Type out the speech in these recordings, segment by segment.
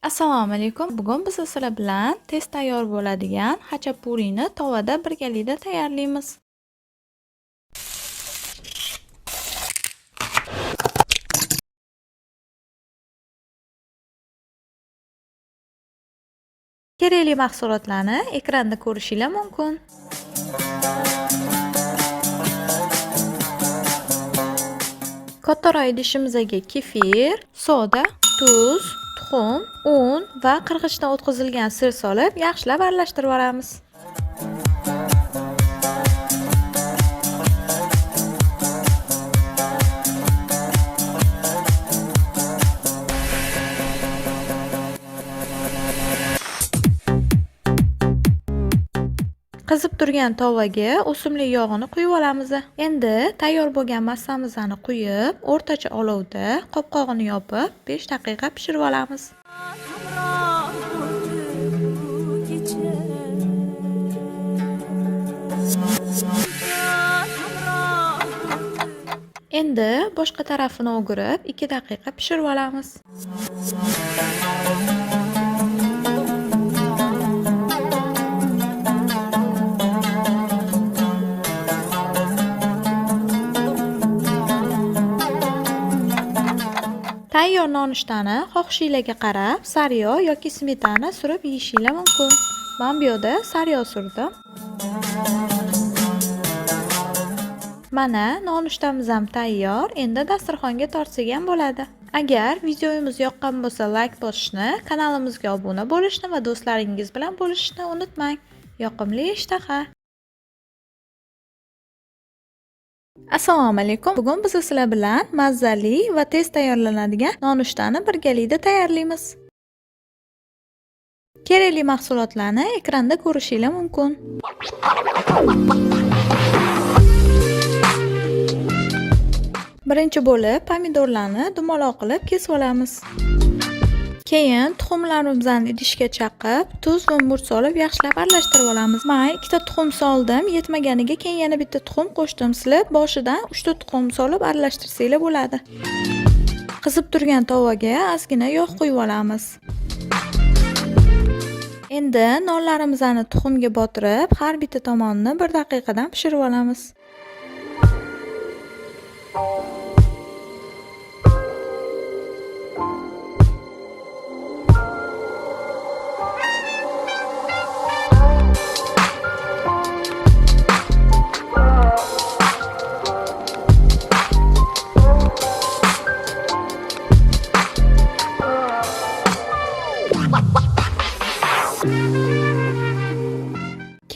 Assalomu alaykum. Bugun biz sizlar bilan tez tayyor bo'ladigan xachapuriyni tovada birgalikda tayyorlaymiz. Kerakli mahsulotlarni ekranda ko'rishingiz mumkin. Kattaroq idishimizga kefir, soda, tuz, tuxum, un va qirg'ichdan o'tkazilgan sir solib, yaxshilab aralashtirib olamiz. Qizib turgan tovaga o'simlik yog'ini quyib olamiz. Endi tayyor bo'lgan massamizni quyib, o'rtacha olovda qopqog'ini yopib 5 daqiqa pishirib olamiz. Endi boshqa tarafini o'girib 2 daqiqa pishirib olamiz. Tayyor nonushtani xohishingizga qarab sariyog' yoki smetana surib yeyishingiz mumkin. Men bu yerda sariyog' surdim. Mana nonushtamiz ham tayyor. Endi dasturxonga tortsak ham bo'ladi. Agar videomiz yoqqan bo'lsa, like bosishni, kanalimizga obuna bo'lishni va do'stlaringiz bilan bo'lishni unutmang. Yoqimli ishtaha. Assalomu alaykum. Bugun biz sizlar bilan mazali va tez tayyorlanadigan nonushtani birgalikda tayyorlaymiz. Kerakli mahsulotlarni ekranda ko'rishingiz mumkin. Birinchi bo'lib pomidorlarni dumaloq qilib kesib olamiz. Keyin tuxumlarimizni idishga chaqib, tuz va murch solib yaxshilab aralashtirib olamiz. Men 2 ta tuxum soldim, yetmaganiga keyin yana bitta tuxum qo'shdim. Sizlar boshidan 3 ta tuxum solib aralashtirsanglar bo'ladi. Qizib turgan tovaga ozgina yog' quyib olamiz. Endi nonlarimizni tuxumga botirib, har bitta tomonini 1 daqiqadan pishirib olamiz.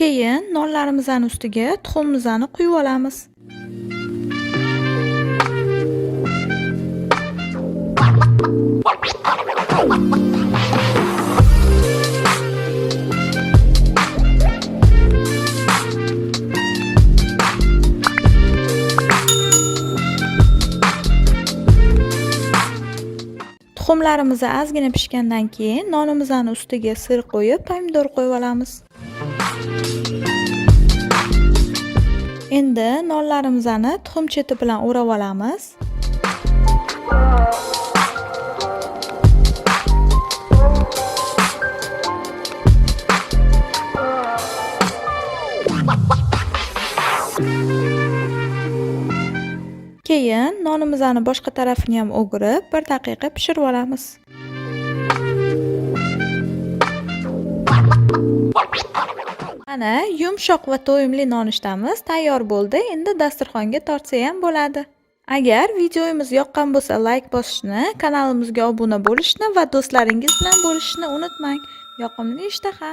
Keyin nonlarimizning ustiga tuxumimizni quyib olamiz. Tuxumlarimiz ozgina pishgandan keyin nonimizning ustiga sir qo'yib, pomidor qo'yib olamiz. Endi nonlarimizni tuxum cheti bilan o'rab olamiz. Keyin nonimizning boshqa tarafini ham o'girib 1 daqiqa pishirib olamiz. Mana yumshoq va to'yimli nonushtamiz tayyor bo'ldi. Endi dasturxonga tortsa ham bo'ladi. Agar videomiz yoqqan bo'lsa, like bosishni, kanalimizga obuna bo'lishni va do'stlaringiz bilan bo'lishni unutmang. Yoqimli ishtaha.